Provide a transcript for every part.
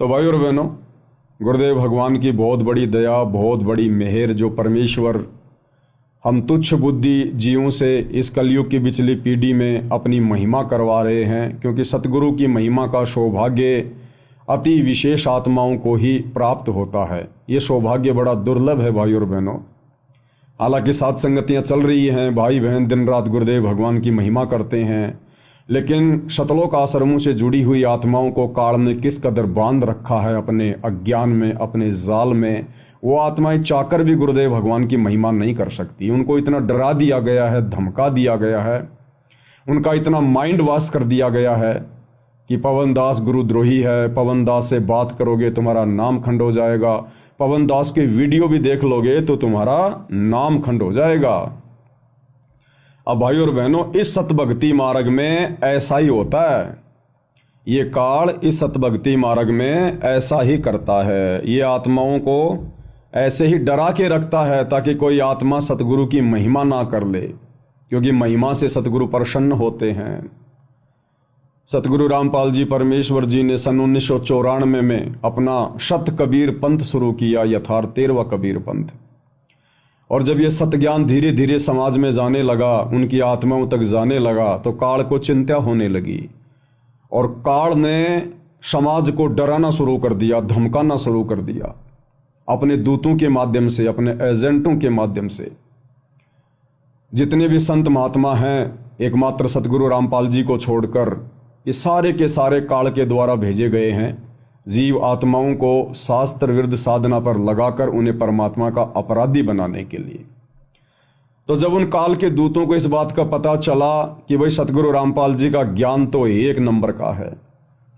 तो भाई और बहनों, गुरुदेव भगवान की बहुत बड़ी दया, बहुत बड़ी मेहर, जो परमेश्वर हम तुच्छ बुद्धि जीवों से इस कलयुग की पिछली पीढ़ी में अपनी महिमा करवा रहे हैं, क्योंकि सतगुरु की महिमा का सौभाग्य अति विशेष आत्माओं को ही प्राप्त होता है। ये सौभाग्य बड़ा दुर्लभ है भाई और बहनों। हालांकि सात संगतियाँ चल रही हैं, भाई बहन दिन रात गुरुदेव भगवान की महिमा करते हैं, लेकिन शतलोक आश्रमों से जुड़ी हुई आत्माओं को काल ने किस कदर बांध रखा है अपने अज्ञान में, अपने जाल में। वो आत्माएं चाहकर भी गुरुदेव भगवान की महिमा नहीं कर सकती। उनको इतना डरा दिया गया है, धमका दिया गया है, उनका इतना माइंड वॉश कर दिया गया है कि पवन दास गुरुद्रोही है, पवन दास से बात करोगे तुम्हारा नाम खंड हो जाएगा, पवन दास की वीडियो भी देख लोगे तो तुम्हारा नाम खंड हो जाएगा। अब भाई और बहनों, इस सतभक्ति मार्ग में ऐसा ही होता है। ये काल इस सतभक्ति मार्ग में ऐसा ही करता है। ये आत्माओं को ऐसे ही डरा के रखता है ताकि कोई आत्मा सतगुरु की महिमा ना कर ले, क्योंकि महिमा से सतगुरु प्रसन्न होते हैं। सतगुरु रामपाल जी परमेश्वर जी ने सन 1994 में अपना शत कबीर पंथ शुरू किया, यथार्थ 13वां कबीर पंथ। और जब ये सतज्ञान धीरे धीरे समाज में जाने लगा, उनकी आत्माओं तक जाने लगा, तो काल को चिंता होने लगी और काल ने समाज को डराना शुरू कर दिया, धमकाना शुरू कर दिया अपने दूतों के माध्यम से, अपने एजेंटों के माध्यम से। जितने भी संत महात्मा हैं, एकमात्र सतगुरु रामपाल जी को छोड़कर, ये सारे के सारे काल के द्वारा भेजे गए हैं जीव आत्माओं को शास्त्र विरुद्ध साधना पर लगाकर उन्हें परमात्मा का अपराधी बनाने के लिए। तो जब उन काल के दूतों को इस बात का पता चला कि भाई सतगुरु रामपाल जी का ज्ञान तो एक नंबर का है,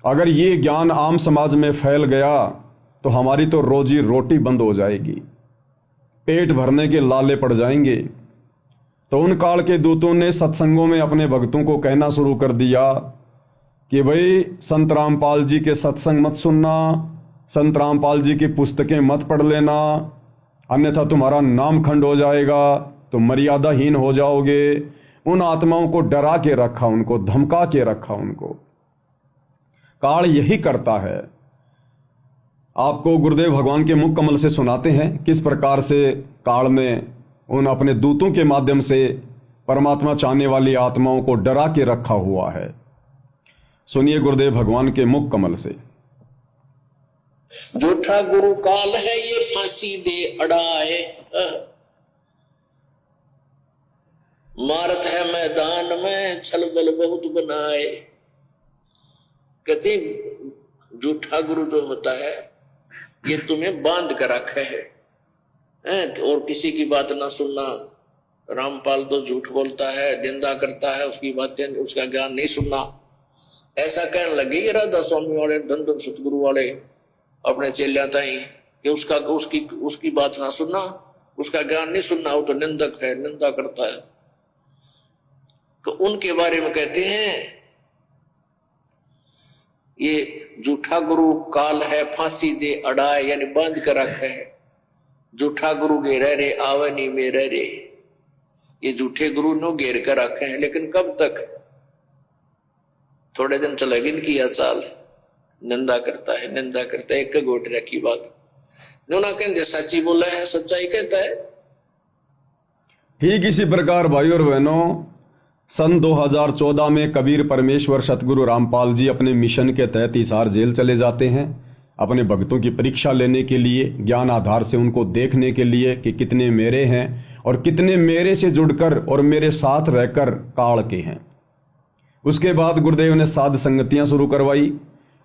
अगर ये ज्ञान आम समाज में फैल गया तो हमारी तो रोजी रोटी बंद हो जाएगी, पेट भरने के लाले पड़ जाएंगे। तो उन काल के दूतों ने सत्संगों में अपने भक्तों को कहना शुरू कर दिया कि भाई संत रामपाल जी के सत्संग मत सुनना, संत रामपाल जी की पुस्तकें मत पढ़ लेना, अन्यथा तुम्हारा नाम खंड हो जाएगा, तुम मर्यादाहीन हो जाओगे। उन आत्माओं को डरा के रखा, उनको धमका के रखा। उनको काल यही करता है। आपको गुरुदेव भगवान के मुख कमल से सुनाते हैं किस प्रकार से काल ने उन अपने दूतों के माध्यम से परमात्मा चाहने वाली आत्माओं को डरा के रखा हुआ है। सुनिए गुरुदेव भगवान के मुख कमल से। झूठा गुरु काल है ये फांसी दे अड़ाए, मारत है मैदान में छल बल बहुत बनाए। कहते झूठा गुरु जो होता है ये तुम्हें बांध कर रखा है, और किसी की बात ना सुनना। रामपाल तो झूठ बोलता है, निंदा करता है, उसकी बातें, उसका ज्ञान नहीं सुनना, ऐसा कहने लगे ये राधा स्वामी वाले, धन धन सतगुरु वाले अपने चेलिया ताई कि उसकी बात ना सुनना, उसका ज्ञान नहीं सुनना, वो तो निंदक है, निंदा करता है। तो उनके बारे में कहते हैं ये झूठा गुरु काल है फांसी दे अड़ाए, यानी बांध कर रखा है। झूठा गुरु घेरे रे आवे नहीं मेरे रे, ये झूठे गुरु नो घेर कर रखे हैं, लेकिन कब तक? थोड़े दिन चलेगी इनकी यह चाल, निंदा करता है, निंदा करता है, एक गोट रखी बात जो ना कहते सच्ची बोला है, सच्चाई कहता है। ठीक इसी प्रकार भाई और बहनों, सन 2014 में कबीर परमेश्वर सतगुरु रामपाल जी अपने मिशन के तहत हिसार जेल चले जाते हैं, अपने भक्तों की परीक्षा लेने के लिए, ज्ञान आधार से उनको देखने के लिए कि कितने मेरे हैं और कितने मेरे से जुड़कर और मेरे साथ रहकर काल के हैं। उसके बाद गुरुदेव ने साध संगतियां शुरू करवाई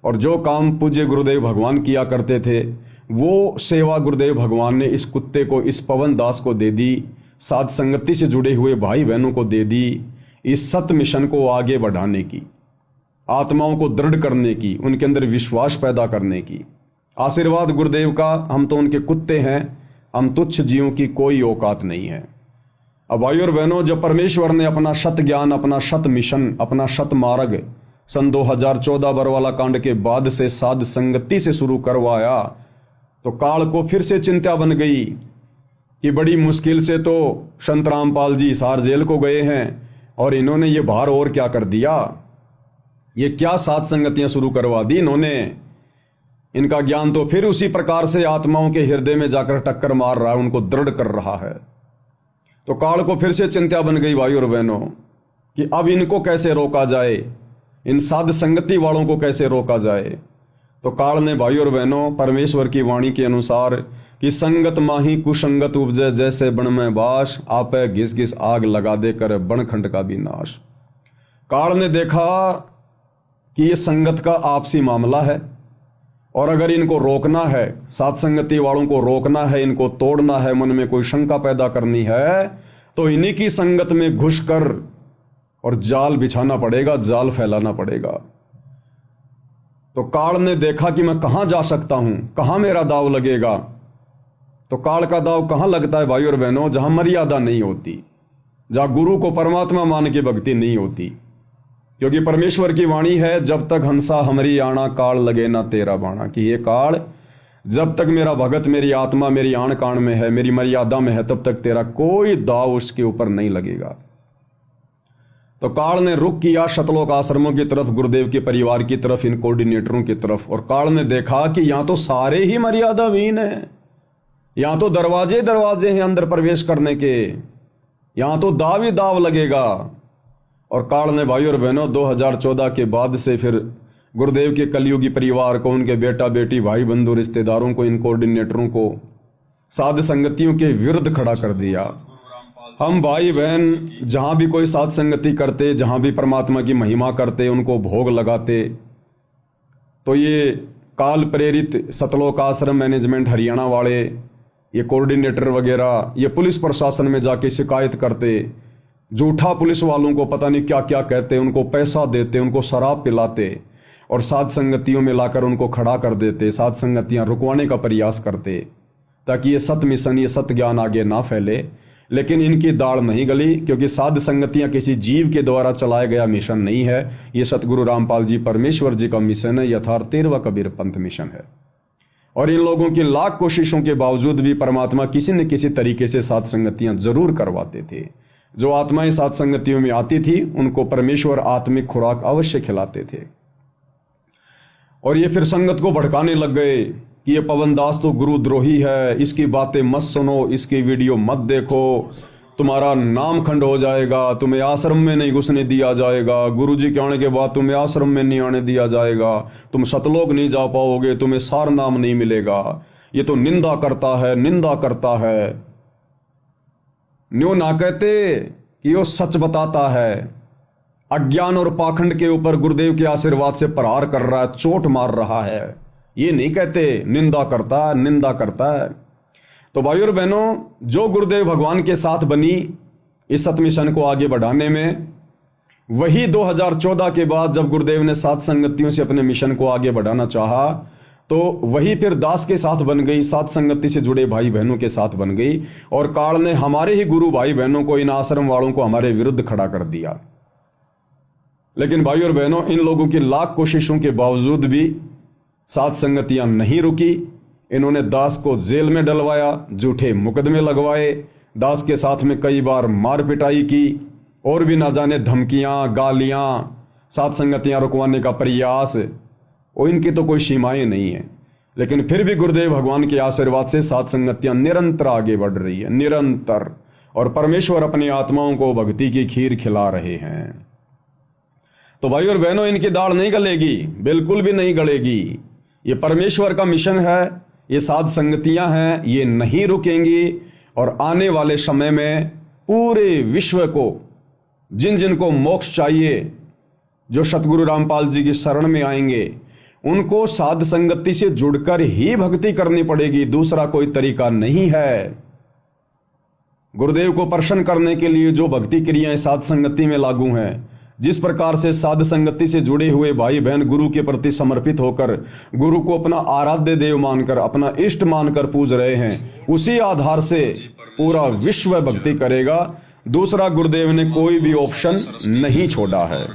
और जो काम पूज्य गुरुदेव भगवान किया करते थे वो सेवा गुरुदेव भगवान ने इस कुत्ते को, इस पवन दास को दे दी, साध संगति से जुड़े हुए भाई बहनों को दे दी, इस सत मिशन को आगे बढ़ाने की, आत्माओं को दृढ़ करने की, उनके अंदर विश्वास पैदा करने की। आशीर्वाद गुरुदेव का, हम तो उनके कुत्ते हैं, हम तुच्छ जीवों की कोई औकात नहीं है। अब भाई और बहनों, जब परमेश्वर ने अपना शत ज्ञान, अपना शत मिशन, अपना शत मार्ग सन 2014 बरवाला कांड के बाद से साध संगति से शुरू करवाया, तो काल को फिर से चिंता बन गई कि बड़ी मुश्किल से तो संत रामपाल जी हिसार जेल को गए हैं और इन्होंने ये भार और क्या कर दिया, ये क्या साध संगतियां शुरू करवा दी इन्होंने। इनका ज्ञान तो फिर उसी प्रकार से आत्माओं के हृदय में जाकर टक्कर मार रहा है, उनको दृढ़ कर रहा है। तो काल को फिर से चिंता बन गई भाई और बहनों कि अब इनको कैसे रोका जाए, इन साध संगति वालों को कैसे रोका जाए। तो काल ने भाई और बहनों परमेश्वर की वाणी के अनुसार कि संगत माही कुसंगत उपजे जैसे बन में बास, आपे घिस घिस आग लगा देकर बनखंड का भी नाश। काल ने देखा कि ये संगत का आपसी मामला है और अगर इनको रोकना है, साथ संगति वालों को रोकना है, इनको तोड़ना है, मन में कोई शंका पैदा करनी है, तो इन्हीं की संगत में घुसकर और जाल बिछाना पड़ेगा, जाल फैलाना पड़ेगा। तो काल ने देखा कि मैं कहां जा सकता हूं, कहां मेरा दाव लगेगा। तो काल का दाव कहां लगता है भाई और बहनों? जहां मर्यादा नहीं होती, जहां गुरु को परमात्मा मान के भक्ति नहीं होती। क्योंकि परमेश्वर की वाणी है, जब तक हंसा हमरी आना काल लगे ना तेरा बाणा, कि ये काल जब तक मेरा भगत, मेरी आत्मा मेरी आण कान में है, मेरी मर्यादा में है, तब तक तेरा कोई दाव उसके ऊपर नहीं लगेगा। तो काल ने रुख किया शतलोक आश्रमों की तरफ, गुरुदेव के परिवार की तरफ, इन कोऑर्डिनेटरों की तरफ, और काल ने देखा कि यहां तो सारे ही मर्यादाहीन हैं, यहां तो दरवाजे दरवाजे हैं अंदर प्रवेश करने के, यहां तो दाव ही दाव लगेगा। और काल ने भाई और बहनों 2014 के बाद से फिर गुरुदेव के कलयुगी परिवार को, उनके बेटा बेटी भाई बंधु रिश्तेदारों को, इन कोऑर्डिनेटरों को साध संगतियों के विरुद्ध खड़ा कर दिया। हम भाई बहन जहां भी कोई साध संगति करते, जहां भी परमात्मा की महिमा करते, उनको भोग लगाते, तो ये काल प्रेरित सतलोक आश्रम मैनेजमेंट हरियाणा वाले, ये कोऑर्डिनेटर वगैरह, ये पुलिस प्रशासन में जाके शिकायत करते, झूठा पुलिस वालों को पता नहीं क्या क्या कहते, उनको पैसा देते, उनको शराब पिलाते और साध संगतियों में लाकर उनको खड़ा कर देते, साध संगतियां रुकवाने का प्रयास करते ताकि ये सत मिशन, ये सत ज्ञान आगे ना फैले। लेकिन इनकी दाढ़ नहीं गली, क्योंकि साध संगतियां किसी जीव के द्वारा चलाया गया मिशन नहीं है, ये सतगुरु रामपाल जी परमेश्वर जी का मिशन है, यथार्थ 13वां कबीर पंथ मिशन है। और इन लोगों की लाख कोशिशों के बावजूद भी परमात्मा किसी न किसी तरीके से साध संगतियां जरूर करवाते थे। जो आत्माएं साध संगतियों में आती थी उनको परमेश्वर आत्मिक खुराक अवश्य खिलाते थे। और ये फिर संगत को भड़काने लग गए कि ये पवन दास तो गुरुद्रोही है, इसकी बातें मत सुनो, इसकी वीडियो मत देखो, तुम्हारा नाम खंड हो जाएगा, तुम्हें आश्रम में नहीं घुसने दिया जाएगा, गुरुजी के आने के बाद तुम्हें आश्रम में नहीं आने दिया जाएगा, तुम सतलोक नहीं जा पाओगे, तुम्हें सार नाम नहीं मिलेगा, ये तो निंदा करता है, निंदा करता है। न्यू ना कहते कि वो सच बताता है, अज्ञान और पाखंड के ऊपर गुरुदेव के आशीर्वाद से प्रहार कर रहा है, चोट मार रहा है, ये नहीं कहते निंदा करता है, निंदा करता है। तो भाई और बहनों, जो गुरुदेव भगवान के साथ बनी इस सत मिशन को आगे बढ़ाने में, वही 2014 के बाद जब गुरुदेव ने साध संगतियों से अपने मिशन को आगे बढ़ाना चाहा, तो वही फिर दास के साथ बन गई, साध संगति से जुड़े भाई बहनों के साथ बन गई। और काल ने हमारे ही गुरु भाई बहनों को, इन आश्रम वालों को हमारे विरुद्ध खड़ा कर दिया। लेकिन भाई और बहनों, इन लोगों की लाख कोशिशों के बावजूद भी साध संगतियां नहीं रुकी। इन्होंने दास को जेल में डलवाया, झूठे मुकदमे लगवाए, दास के साथ में कई बार मार पिटाई की, और भी ना जाने धमकियां, गालियां, साध संगतियां रुकवाने का प्रयास, और इनकी तो कोई सीमाएं नहीं है। लेकिन फिर भी गुरुदेव भगवान के आशीर्वाद से साध संगतियां निरंतर आगे बढ़ रही है, निरंतर, और परमेश्वर अपनी आत्माओं को भक्ति की खीर खिला रहे हैं। तो भाई और बहनों, इनकी दाढ़ नहीं गलेगी, बिल्कुल भी नहीं गलेगी। ये परमेश्वर का मिशन है, ये साध संगतियां हैं, ये नहीं रुकेंगी। और आने वाले समय में पूरे विश्व को, जिन जिन को मोक्ष चाहिए, जो सतगुरु रामपाल जी की शरण में आएंगे, उनको साध संगति से जुड़कर ही भक्ति करनी पड़ेगी, दूसरा कोई तरीका नहीं है। गुरुदेव को प्रसन्न करने के लिए जो भक्ति क्रियाएं साध संगति में लागू हैं, जिस प्रकार से साध संगति से जुड़े हुए भाई बहन गुरु के प्रति समर्पित होकर गुरु को अपना आराध्य देव मानकर, अपना इष्ट मानकर पूज रहे हैं, उसी आधार से पूरा विश्व भक्ति करेगा। दूसरा गुरुदेव ने कोई भी ऑप्शन नहीं छोड़ा है।